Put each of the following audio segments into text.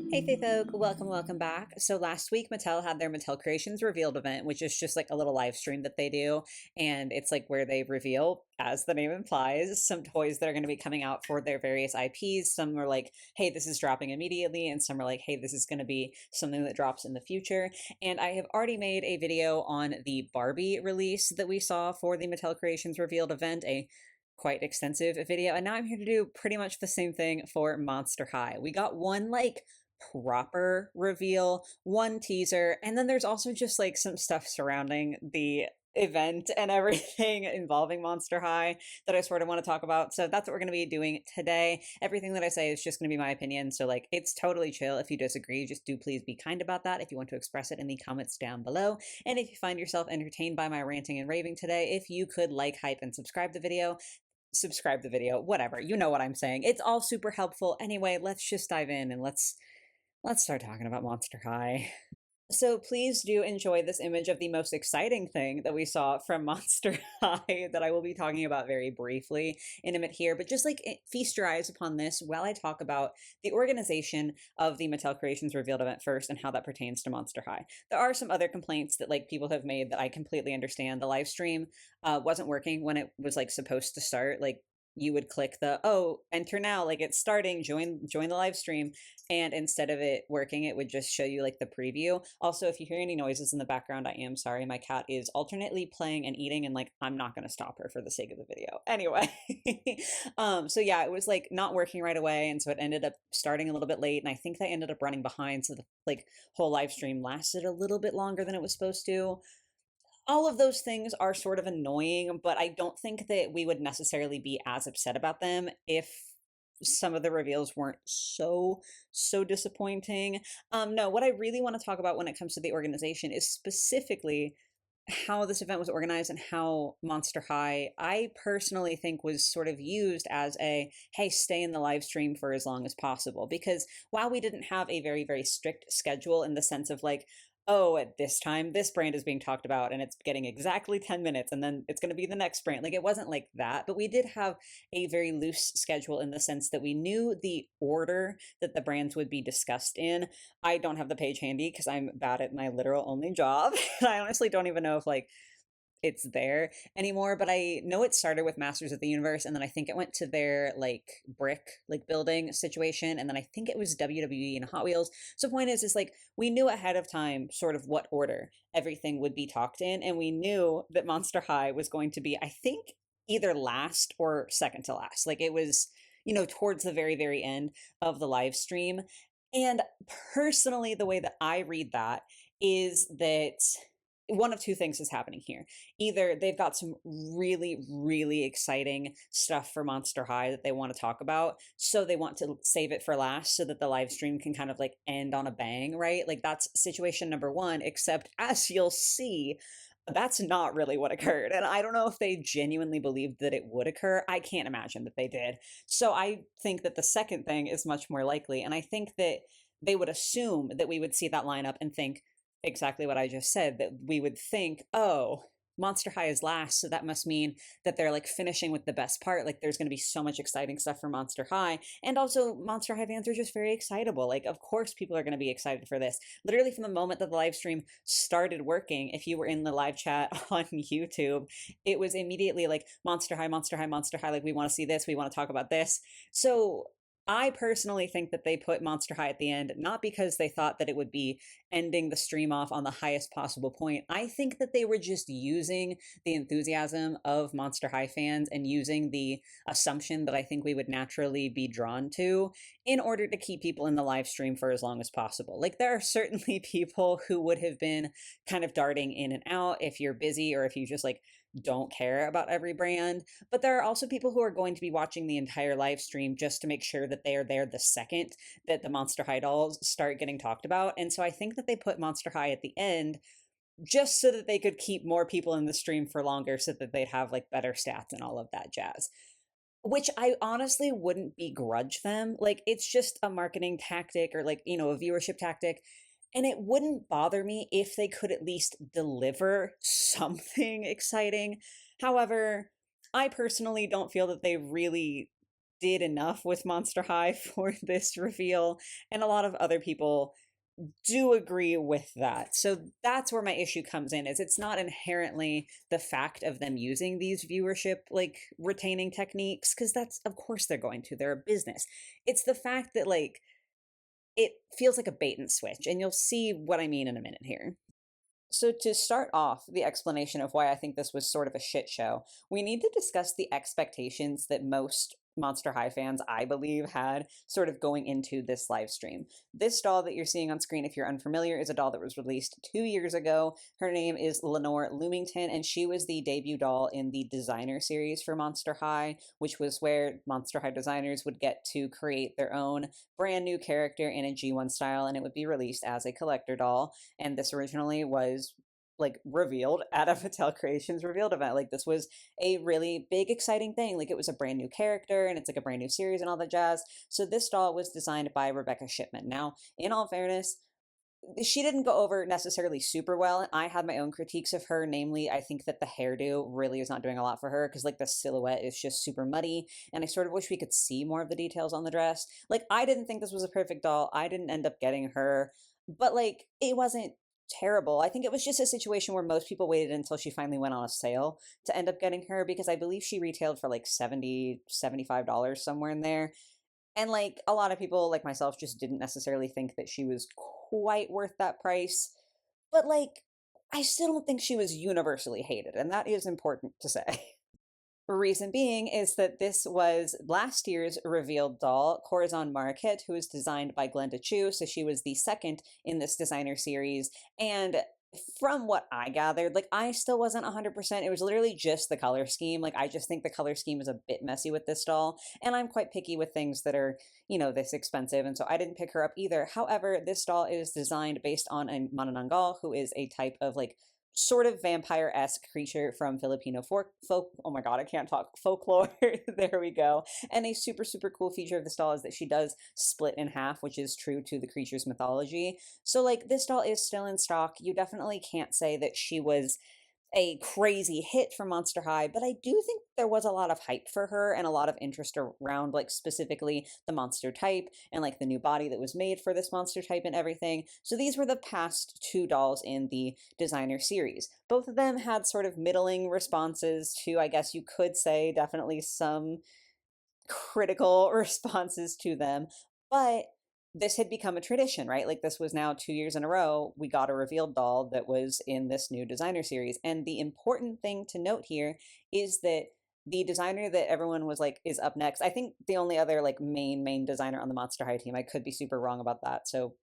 Hey Fae folk, welcome back. So last week Mattel had their Mattel Creations Revealed event, which is just like a little live stream that they do, and it's like where they reveal, as the name implies, some toys that are going to be coming out for their various IPs. Some are like, hey, this is dropping immediately, and some are like, hey, this is going to be something that drops in the future. And I have already made a video on the Barbie release that we saw for the Mattel Creations Revealed event, a quite extensive video, and now I'm here to do pretty much the same thing for Monster High. We got one like proper reveal, one teaser, and then there's also just like some stuff surrounding the event and everything involving Monster High that I sort of want to talk about. So that's what we're going to be doing today. Everything that I say is just going to be my opinion. So like it's totally chill. If you disagree, just do please be kind about that. If you want to express it in the comments down below. And if you find yourself entertained by my ranting and raving today, if you could like, hype, and subscribe the video, whatever, you know what I'm saying. It's all super helpful. Anyway, let's just dive in and let's start talking about Monster High. So please do enjoy this image of the most exciting thing that we saw from Monster High that I will be talking about very briefly in a minute here, but just like feast your eyes upon this while I talk about the organization of the Mattel Creations Revealed event first and how that pertains to Monster High. There are some other complaints that like people have made that I completely understand. The live stream wasn't working when it was like supposed to start. Like you would click the enter now, like it's starting, join the live stream, and instead of it working it would just show you like the preview. Also, if you hear any noises in the background, I am sorry, my cat is alternately playing and eating, and like I'm not going to stop her for the sake of the video anyway. So yeah, it was like not working right away, and so it ended up starting a little bit late, and I think they ended up running behind, so the like whole live stream lasted a little bit longer than it was supposed to. All of those things are sort of annoying, but I don't think that we would necessarily be as upset about them if some of the reveals weren't so disappointing. No, what I really want to talk about when it comes to the organization is specifically how this event was organized and how Monster High, I personally think, was sort of used as a, hey, stay in the live stream for as long as possible. Because while we didn't have a very strict schedule in the sense of like, oh, at this time, this brand is being talked about and it's getting exactly 10 minutes and then it's going to be the next brand. Like it wasn't like that, but we did have a very loose schedule in the sense that we knew the order that the brands would be discussed in. I don't have the page handy because I'm bad at my literal only job. I honestly don't even know if like it's there anymore, but I know it started with Masters of the Universe, and then I think it went to their like brick like building situation, and then I think it was WWE and Hot Wheels. So point is like we knew ahead of time sort of what order everything would be talked in, and we knew that Monster High was going to be, I think, either last or second to last. Like it was, towards the very end of the live stream. And personally, the way that I read that is that one of two things is happening here. Either they've got some really exciting stuff for Monster High that they want to talk about, so they want to save it for last so that the live stream can kind of like end on a bang, right? Like that's situation number one, except as you'll see, that's not really what occurred. And I don't know if they genuinely believed that it would occur. I can't imagine that they did. So I think that the second thing is much more likely. And I think that they would assume that we would see that lineup and think, exactly what I just said, that we would think, oh, Monster High is last, so that must mean that they're like finishing with the best part. Like there's going to be so much exciting stuff for Monster High. And also Monster High fans are just very excitable. Like of course people are going to be excited for this. Literally from the moment that the live stream started working, if you were in the live chat on YouTube, it was immediately like Monster High, Monster High, Monster High, like we want to see this, we want to talk about this. So I personally think that they put Monster High at the end, not because they thought that it would be ending the stream off on the highest possible point. I think that they were just using the enthusiasm of Monster High fans and using the assumption that I think we would naturally be drawn to in order to keep people in the live stream for as long as possible. Like there are certainly people who would have been kind of darting in and out if you're busy or if you just like don't care about every brand. But there are also people who are going to be watching the entire live stream just to make sure that they are there the second that the Monster High dolls start getting talked about. And so I think that they put Monster High at the end just so that they could keep more people in the stream for longer so that they'd have like better stats and all of that jazz. Which I honestly wouldn't begrudge them. Like it's just a marketing tactic or like, a viewership tactic. And it wouldn't bother me if they could at least deliver something exciting. However, I personally don't feel that they really did enough with Monster High for this reveal, and a lot of other people do agree with that. So that's where my issue comes in, is it's not inherently the fact of them using these viewership like retaining techniques, because that's, of course they're going to, they're a business. It's the fact that like it feels like a bait and switch, and you'll see what I mean in a minute here. So, to start off the explanation of why I think this was sort of a shit show, we need to discuss the expectations that most Monster High fans, I believe, had sort of going into this live stream. This doll that you're seeing on screen, if you're unfamiliar, is a doll that was released 2 years ago. Her name is Lenore Lumington, and she was the debut doll in the designer series for Monster High, which was where Monster High designers would get to create their own brand new character in a G1 style, and it would be released as a collector doll. And this originally was like revealed at a Mattel Creations revealed event. Like this was a really big, exciting thing. Like it was a brand new character and it's like a brand new series and all that jazz. So this doll was designed by Rebecca Shipman. Now, in all fairness, she didn't go over necessarily super well. I had my own critiques of her. Namely, I think that the hairdo really is not doing a lot for her because like the silhouette is just super muddy. And I sort of wish we could see more of the details on the dress. Like I didn't think this was a perfect doll. I didn't end up getting her, but like it wasn't terrible. I think it was just a situation where most people waited until she finally went on a sale to end up getting her, because I believe she retailed for like 70, $75 somewhere in there. And like a lot of people like myself just didn't necessarily think that she was quite worth that price. But like I still don't think she was universally hated, and that is important to say. Reason being is that this was last year's revealed doll, Corazon Marquette, who was designed by Glenda Chu. So she was the second in this designer series. And from what I gathered, like I still wasn't 100%. It was literally just the color scheme. Like I just think the color scheme is a bit messy with this doll. And I'm quite picky with things that are, this expensive. And so I didn't pick her up either. However, this doll is designed based on a manananggal, who is a type of like sort of vampire-esque creature from Filipino folk, oh my god, I can't talk, folklore. There we go. And a super, super cool feature of this doll is that she does split in half, which is true to the creature's mythology. So like this doll is still in stock. You definitely can't say that she was a crazy hit for Monster High, but I do think there was a lot of hype for her and a lot of interest around, like, specifically the monster type and, like, the new body that was made for this monster type and everything. So these were the past two dolls in the designer series. Both of them had sort of middling responses to, I guess you could say, definitely some critical responses to them, but this had become a tradition, right? Like this was now 2 years in a row, we got a revealed doll that was in this new designer series. And the important thing to note here is that the designer that everyone was like is up next. I think the only other like main designer on the Monster High team, I could be super wrong about that, so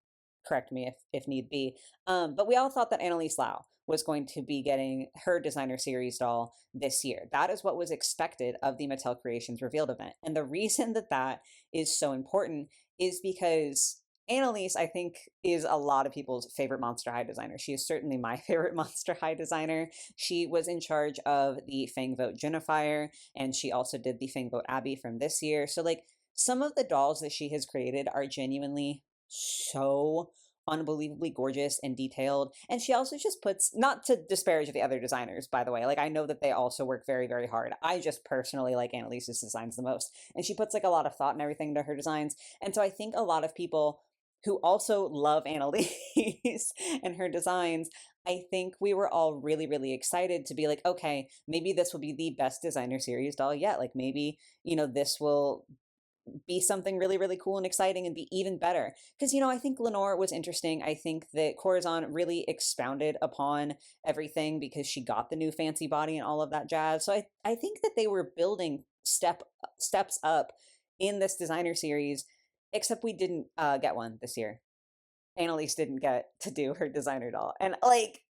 correct me if need be. But we all thought that Annalise Lau was going to be getting her designer series doll this year. That is what was expected of the Mattel Creations revealed event. And the reason that that is so important is because Annalise, I think, is a lot of people's favorite Monster High designer. She is certainly my favorite Monster High designer. She was in charge of the Fang Vote Junifier, and she also did the Fang Vote Abby from this year. So, like, some of the dolls that she has created are genuinely so unbelievably gorgeous and detailed. And she also just puts, not to disparage the other designers, by the way, like I know that they also work very, very hard. I just personally like Annalise's designs the most. And she puts like a lot of thought and everything into her designs. And so I think a lot of people who also love Annalise and her designs, I think we were all really, really excited to be like, okay, maybe this will be the best designer series doll yet. Like maybe, this will be something really, really cool and exciting and be even better. Because, I think Lenore was interesting. I think that Corazon really expounded upon everything because she got the new fancy body and all of that jazz. So I think that they were building steps up in this designer series, except we didn't get one this year. Annalise didn't get to do her designer doll. And like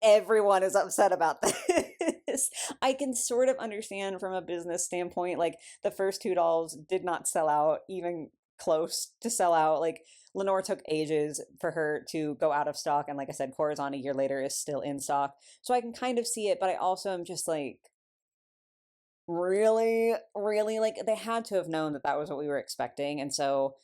everyone is upset about this. I can sort of understand from a business standpoint, like the first two dolls did not sell out, even close to sell out. Like Lenore took ages for her to go out of stock. And like I said, Corazon a year later is still in stock. So I can kind of see it, but I also am just like, really, really, like they had to have known that that was what we were expecting. And so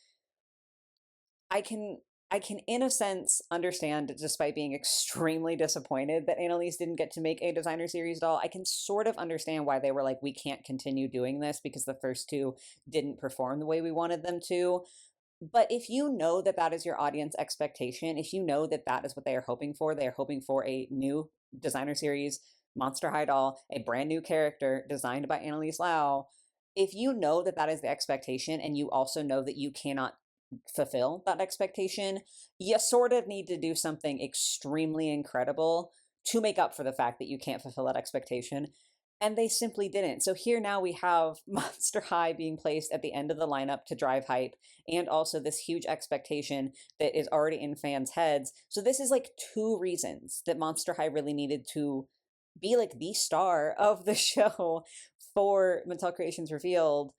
I can I can, in a sense, understand, despite being extremely disappointed that Annalise didn't get to make a designer series doll, I can sort of understand why they were like, we can't continue doing this because the first two didn't perform the way we wanted them to. But if you know that that is your audience expectation, if you know that that is what they are hoping for a new designer series, Monster High doll, a brand new character designed by Annalise Lau. If you know that that is the expectation and you also know that you cannot fulfill that expectation, you sort of need to do something extremely incredible to make up for the fact that you can't fulfill that expectation. And they simply didn't. So here now we have Monster High being placed at the end of the lineup to drive hype, and also this huge expectation that is already in fans' heads. So this is like two reasons that Monster High really needed to be like the star of the show for Mattel Creations Revealed.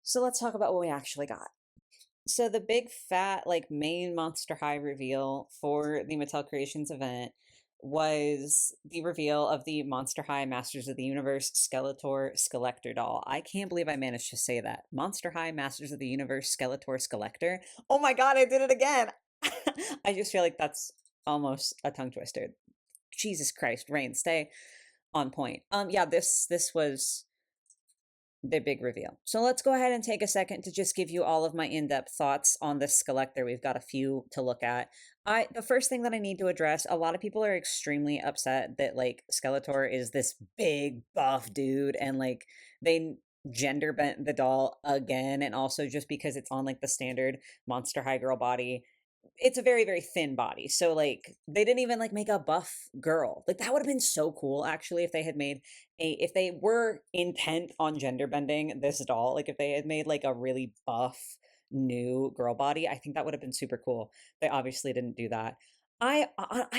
So let's talk about what we actually got. So the big fat like main Monster High reveal for the Mattel Creations event was the reveal of the Monster High Masters of the Universe Skeletor Skullector doll. I can't believe I managed to say that. Monster High Masters of the Universe Skeletor Skullector. Oh my god, I did it again. I just feel like that's almost a tongue twister. Jesus Christ, Rain, stay on point. Yeah, this was the big reveal. So let's go ahead and take a second to just give you all of my in-depth thoughts on this Skullector. We've got a few to look at. The first thing that I need to address, a lot of people are extremely upset that like Skeletor is this big buff dude and like they gender bent the doll again, and also just because it's on like the standard Monster High girl body, it's a very very thin body, so like they didn't even like make a buff girl. Like that would have been so cool actually if they had made a, if they were intent on gender bending this doll, like if they had made like a really buff new girl body, I think that would have been super cool. They obviously didn't do that. I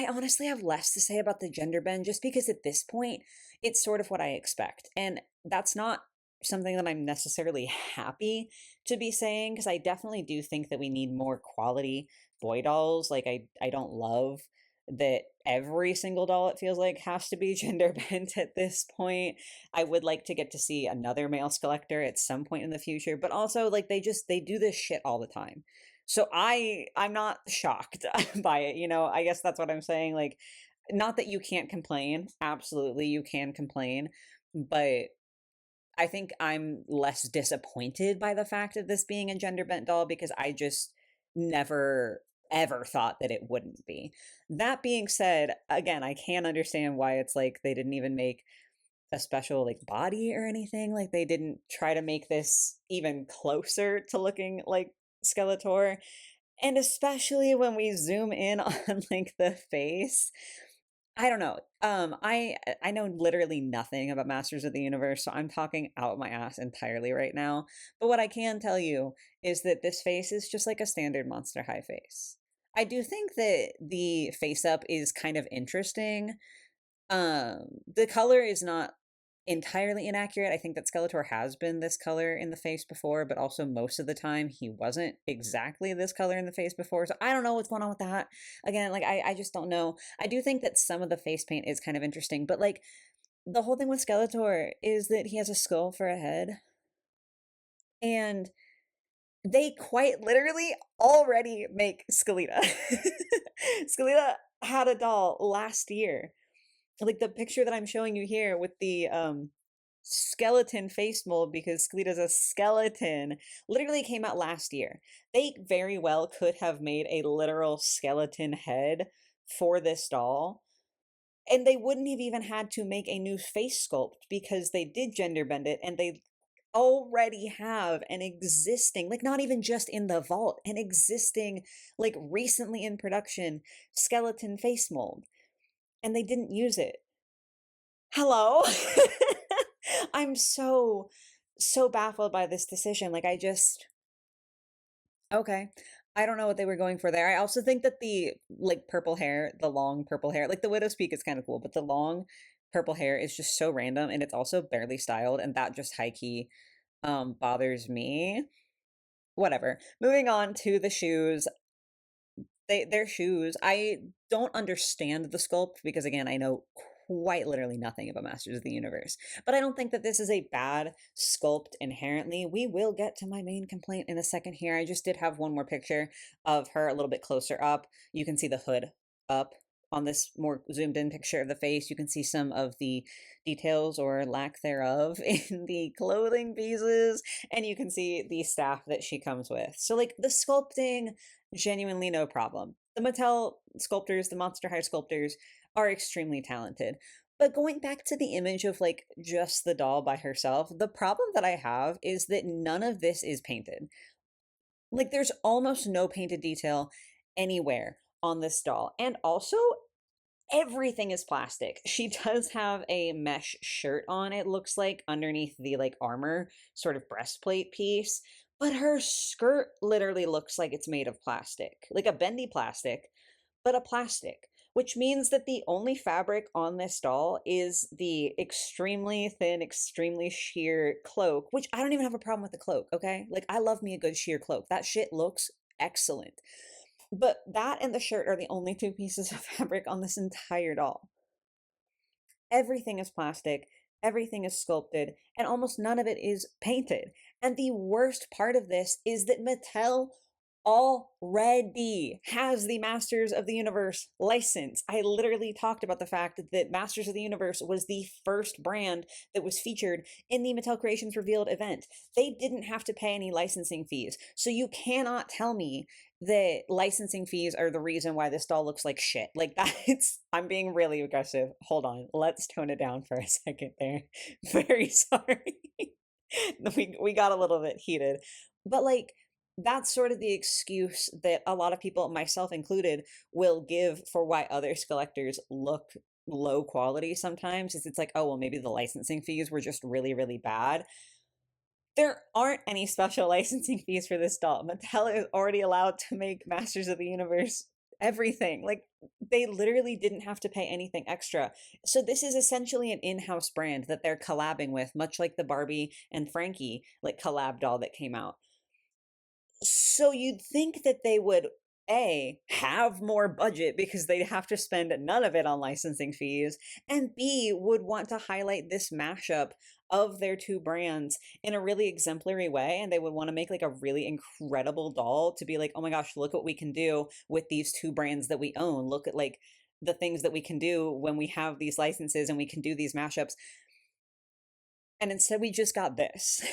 honestly have less to say about the gender bend just because at this point it's sort of what I expect, and that's not something that I'm necessarily happy to be saying, because I definitely do think that we need more quality boy dolls. Like I don't love that every single doll, it feels like, has to be gender bent at this point. I would like to get to see another male Skullector at some point in the future, but also like they do this shit all the time. So I'm not shocked by it, you know. I guess that's what I'm saying. Like, not that you can't complain. Absolutely you can complain, but I think I'm less disappointed by the fact of this being a gender bent doll because I just never ever thought that it wouldn't be. That being said, again, I can understand why it's like they didn't even make a special like body or anything. Like they didn't try to make this even closer to looking like Skeletor. And especially when we zoom in on like the face, I don't know. I know literally nothing about Masters of the Universe, so I'm talking out my ass entirely right now. But what I can tell you is that this face is just like a standard Monster High face. I do think that the face up is kind of interesting. The color is not entirely inaccurate. I think that Skeletor has been this color in the face before, but also most of the time he wasn't exactly this color in the face before. So I don't know what's going on with that. Again, like I just don't know. I do think that some of the face paint is kind of interesting, but like the whole thing with Skeletor is that he has a skull for a head. And they quite literally already make Skeleta. Skeleta had a doll last year, like the picture that I'm showing you here with the skeleton face mold, because Skeleta's a skeleton, literally came out last year. They very well could have made a literal skeleton head for this doll, and they wouldn't have even had to make a new face sculpt because they did gender bend it, and they already have an existing, like not even just in the vault, an existing, like recently in production skeleton face mold, and they didn't use it. Hello? I'm so baffled by this decision. Like I just, okay. I don't know what they were going for there. I also think that the like purple hair, the long purple hair, like the widow's peak is kind of cool, but the long purple hair is just so random, and it's also barely styled, and that just high key bothers me. Whatever. Moving on to the shoes. Their shoes. I don't understand the sculpt because again, I know quite literally nothing of a Masters of the Universe. But I don't think that this is a bad sculpt inherently. We will get to my main complaint in a second here. I just did have one more picture of her a little bit closer up. You can see the hood up on this more zoomed in picture of the face. You can see some of the details or lack thereof in the clothing pieces, and you can see the staff that she comes with. So like the sculpting, genuinely no problem. The Mattel sculptors, the Monster High sculptors are extremely talented. But going back to the image of like just the doll by herself, the problem that I have is that none of this is painted. Like there's almost no painted detail anywhere on this doll. And also everything is plastic. She does have a mesh shirt on, it looks like, underneath the like armor sort of breastplate piece, but her skirt literally looks like it's made of plastic, like a bendy plastic, but a plastic, which means that the only fabric on this doll is the extremely thin, extremely sheer cloak, which I don't even have a problem with the cloak, okay? Like I love me a good sheer cloak. That shit looks excellent. But that and the shirt are the only two pieces of fabric on this entire doll. Everything is plastic, everything is sculpted, and almost none of it is painted. And the worst part of this is that Mattel already has the Masters of the Universe license. I literally talked about the fact that Masters of the Universe was the first brand that was featured in the Mattel Creations Revealed event. They didn't have to pay any licensing fees. So you cannot tell me that licensing fees are the reason why this doll looks like shit. Like that's, I'm being really aggressive. Hold on, let's tone it down for a second there. Very sorry. we got a little bit heated. But like, that's sort of the excuse that a lot of people, myself included, will give for why other Skelectors look low quality sometimes. Is it's like, oh, well, maybe the licensing fees were just really, really bad. There aren't any special licensing fees for this doll. Mattel is already allowed to make Masters of the Universe everything. Like, they literally didn't have to pay anything extra. So this is essentially an in-house brand that they're collabing with, much like the Barbie and Frankie like collab doll that came out. So you'd think that they would A, have more budget because they'd have to spend none of it on licensing fees, and B, would want to highlight this mashup of their two brands in a really exemplary way, and they would want to make like a really incredible doll to be like, oh my gosh, look what we can do with these two brands that we own. Look at like the things that we can do when we have these licenses and we can do these mashups. And instead we just got this.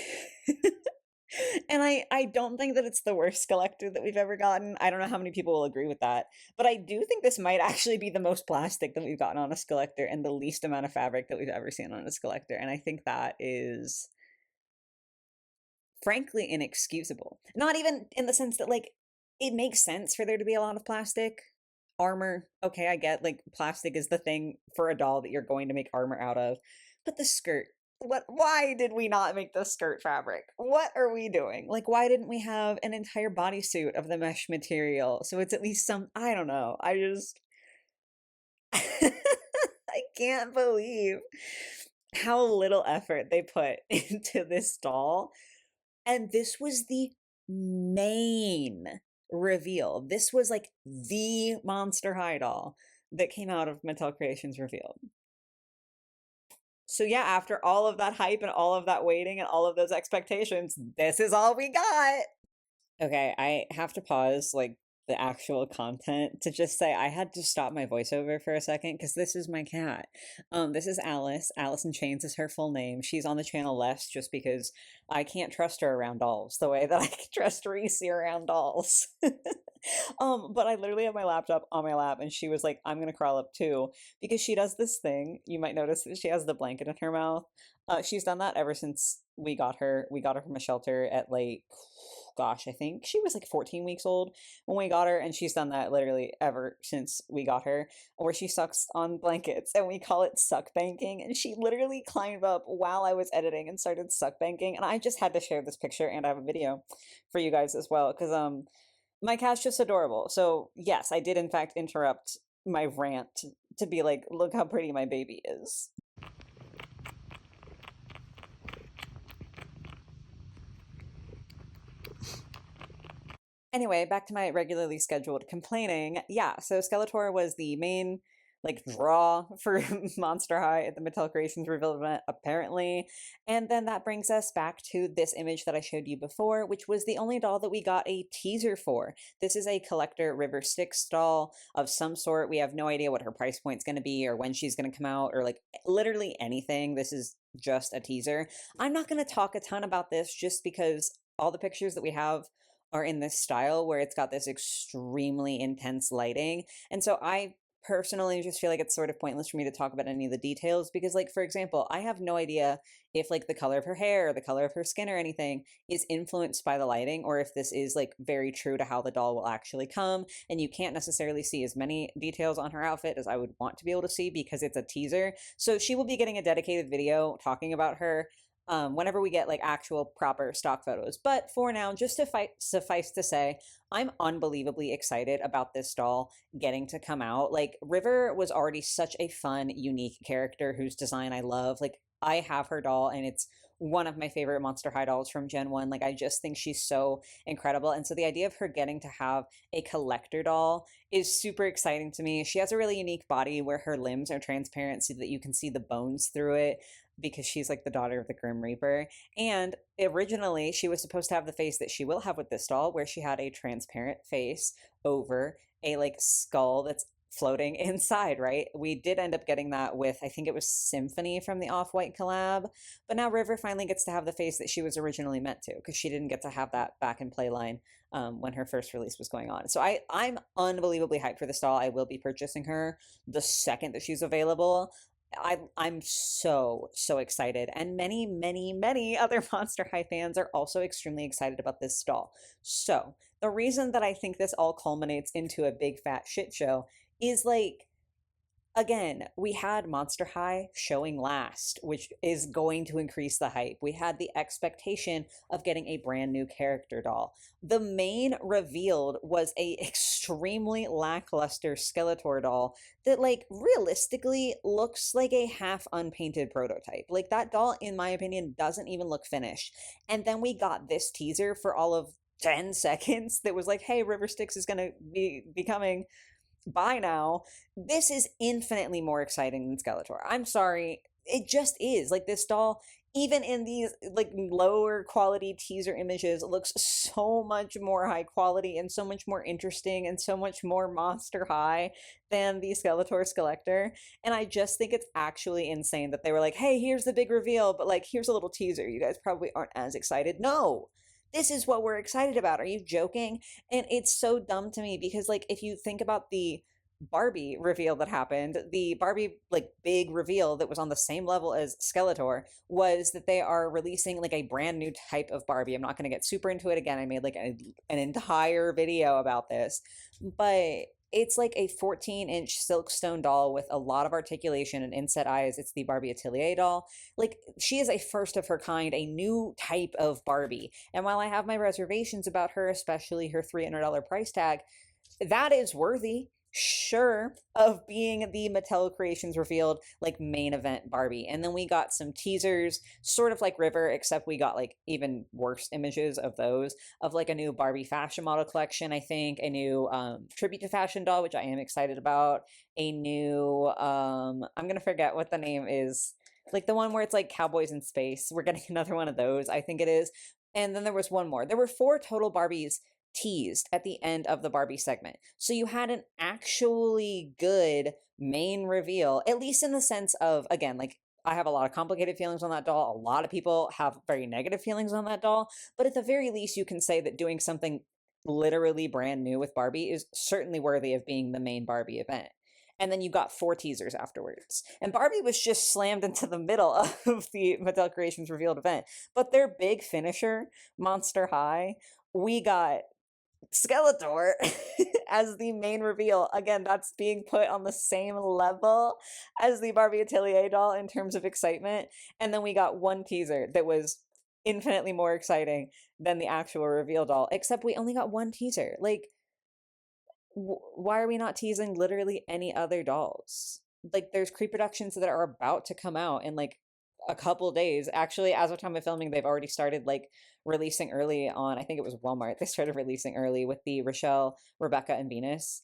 And I don't think that it's the worst Skeletor that we've ever gotten. I don't know how many people will agree with that. But I do think this might actually be the most plastic that we've gotten on a Skeletor and the least amount of fabric that we've ever seen on a Skeletor. And I think that is frankly inexcusable. Not even in the sense that like it makes sense for there to be a lot of plastic. Armor, okay, I get like plastic is the thing for a doll that you're going to make armor out of. But the skirt, why did we not make the skirt fabric? What are we doing? Like, why didn't we have an entire bodysuit of the mesh material? So it's at least some, I don't know. I just, I can't believe how little effort they put into this doll. And this was the main reveal. This was like the Monster High doll that came out of Mattel Creations Revealed. So yeah, after all of that hype and all of that waiting and all of those expectations, this is all we got. Okay, I have to pause like the actual content to just say I had to stop my voiceover for a second because this is my cat. This is Alice. Alice in Chains is her full name. She's on the channel less just because I can't trust her around dolls the way that I can trust Reese around dolls. But I literally have my laptop on my lap and she was like, I'm gonna crawl up too, because she does this thing. You might notice that she has the blanket in her mouth. She's done that ever since we got her. We got her from a shelter at like, gosh, I think she was like 14 weeks old when we got her, and she's done that literally ever since we got her, where she sucks on blankets, and we call it suck banking, and she literally climbed up while I was editing and started suck banking, and I just had to share this picture, and I have a video for you guys as well, because my cat's just adorable. So yes, I did in fact interrupt my rant to be like, look how pretty my baby is. Anyway, back to my regularly scheduled complaining. Yeah, so Skeletor was the main like draw for Monster High at the Mattel Creations reveal event, apparently. And then that brings us back to this image that I showed you before, which was the only doll that we got a teaser for. This is a collector River Styx doll of some sort. We have no idea what her price point's going to be or when she's going to come out or like literally anything. This is just a teaser. I'm not going to talk a ton about this just because all the pictures that we have are in this style where it's got this extremely intense lighting. And so I personally just feel like it's sort of pointless for me to talk about any of the details because, like, for example, I have no idea if like the color of her hair or the color of her skin or anything is influenced by the lighting, or if this is like very true to how the doll will actually come. And you can't necessarily see as many details on her outfit as I would want to be able to see because it's a teaser. So she will be getting a dedicated video talking about her whenever we get like actual proper stock photos. But for now, just to suffice to say, I'm unbelievably excited about this doll getting to come out. Like, River was already such a fun, unique character whose design I love. Like, I have her doll and it's one of my favorite Monster High dolls from Gen 1. Like, I just think she's so incredible. And so the idea of her getting to have a collector doll is super exciting to me. She has a really unique body where her limbs are transparent so that you can see the bones through it because she's like the daughter of the Grim Reaper. And originally, she was supposed to have the face that she will have with this doll, where she had a transparent face over a like skull that's floating inside, right? We did end up getting that with, I think it was Symphony from the Off-White collab, but now River finally gets to have the face that she was originally meant to, because she didn't get to have that back in Playline when her first release was going on. So I'm unbelievably hyped for this doll. I will be purchasing her the second that she's available. I'm so excited, and many other Monster High fans are also extremely excited about this doll. So the reason that I think this all culminates into a big fat shit show is, like, again, we had Monster High showing last, which is going to increase the hype. We had the expectation of getting a brand new character doll. The main revealed was a extremely lackluster Skeletor doll that, like, realistically looks like a half unpainted prototype. Like, that doll, in my opinion, doesn't even look finished. And then we got this teaser for all of 10 seconds that was like, hey, River Styx is going to be coming by now. This is infinitely more exciting than Skeletor. I'm sorry. It just is. Like, this doll, even in these like lower quality teaser images, looks so much more high quality and so much more interesting and so much more Monster High than the Skeletor Skelector. And I just think it's actually insane that they were like, hey, here's the big reveal, but like, here's a little teaser. You guys probably aren't as excited. No. This is what we're excited about. Are you joking? And it's so dumb to me because, like, if you think about the Barbie reveal that happened, the Barbie, like, big reveal that was on the same level as Skeletor was that they are releasing like a brand new type of Barbie. I'm not going to get super into it again. I made like an entire video about this, but it's like a 14-inch silkstone doll with a lot of articulation and inset eyes. It's the Barbie Atelier doll. Like, she is a first of her kind, a new type of Barbie. And while I have my reservations about her, especially her $300 price tag, that is worthy, sure, of being the Mattel Creations revealed like main event Barbie. And then we got some teasers, sort of like River, except we got like even worse images of those, of like a new Barbie fashion model collection, I think, a new tribute to fashion doll, which I am excited about, a new I'm gonna forget what the name is, like the one where it's like cowboys in space. We're getting another one of those, I think it is. And then there was one more. There were 4 total Barbies teased at the end of the Barbie segment. So you had an actually good main reveal, at least in the sense of, again, like, I have a lot of complicated feelings on that doll. A lot of people have very negative feelings on that doll. But at the very least, you can say that doing something literally brand new with Barbie is certainly worthy of being the main Barbie event. And then you got 4 teasers afterwards. And Barbie was just slammed into the middle of the Mattel Creations revealed event. But their big finisher, Monster High, we got Skeletor as the main reveal. Again, that's being put on the same level as the Barbie Atelier doll in terms of excitement. And then we got one teaser that was infinitely more exciting than the actual reveal doll, except we only got one teaser. Like, why are we not teasing literally any other dolls? Like, there's pre-productions that are about to come out in like a couple days. Actually, as of time of filming, they've already started like releasing early on, I think it was Walmart. They started releasing early with the Rochelle, Rebecca, and Venus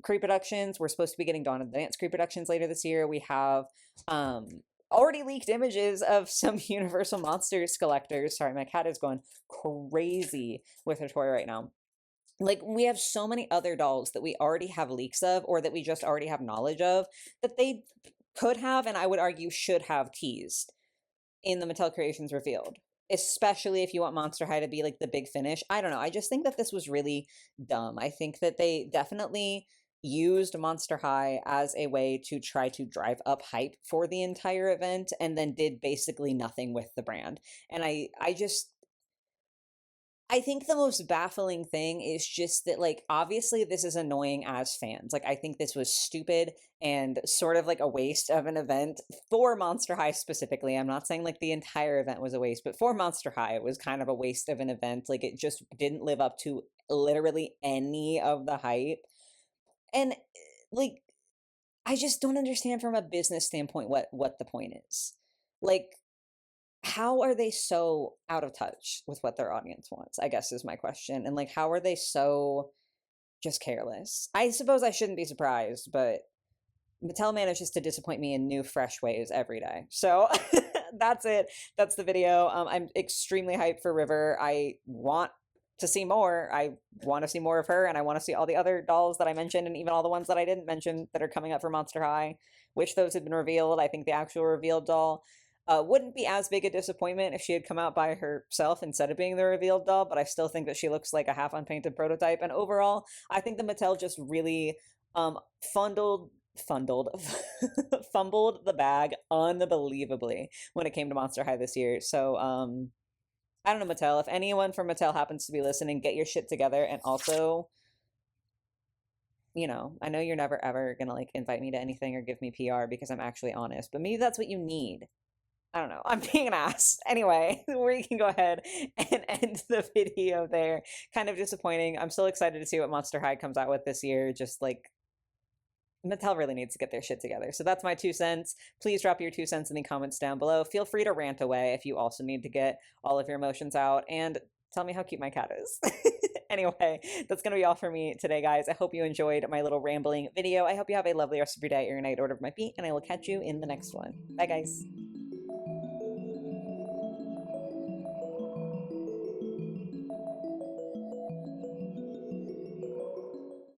pre-productions. We're supposed to be getting Dawn of the Dance pre-productions later this year. We have already leaked images of some Universal Monsters collectors. Sorry, my cat is going crazy with her toy right now. Like, we have so many other dolls that we already have leaks of, or that we just already have knowledge of, that they could have, and I would argue should have, teased in the Mattel Creations revealed. Especially if you want Monster High to be like the big finish. I don't know. I just think that this was really dumb. I think that they definitely used Monster High as a way to try to drive up hype for the entire event, and then did basically nothing with the brand. And I think the most baffling thing is just that, like, obviously this is annoying as fans. Like, I think this was stupid and sort of like a waste of an event for Monster High specifically. I'm not saying like the entire event was a waste, but for Monster High, it was kind of a waste of an event. Like, it just didn't live up to literally any of the hype. And like, I just don't understand from a business standpoint what the point is. Like, how are they so out of touch with what their audience wants, I guess is my question. And like, how are they so just careless? I suppose I shouldn't be surprised, but Mattel manages to disappoint me in new, fresh ways every day. So that's it. That's the video. I'm extremely hyped for River. I want to see more. I want to see more of her, and I want to see all the other dolls that I mentioned, and even all the ones that I didn't mention that are coming up for Monster High. Wish those had been revealed. I think the actual revealed doll wouldn't be as big a disappointment if she had come out by herself instead of being the revealed doll, but I still think that she looks like a half unpainted prototype. And overall, I think the Mattel just really fumbled fumbled the bag unbelievably when it came to Monster High this year. So I don't know, Mattel. If anyone from Mattel happens to be listening, get your shit together. And also, you know, I know you're never ever gonna like invite me to anything or give me PR because I'm actually honest, but maybe that's what you need. I don't know. I'm being an ass. Anyway, we can go ahead and end the video there. Kind of disappointing. I'm still excited to see what Monster High comes out with this year. Just like, Mattel really needs to get their shit together. So that's my 2 cents. Please drop your 2 cents in the comments down below. Feel free to rant away if you also need to get all of your emotions out. And tell me how cute my cat is. Anyway, that's going to be all for me today, guys. I hope you enjoyed my little rambling video. I hope you have a lovely rest of your day or your night, order of my feet, and I will catch you in the next one. Bye, guys.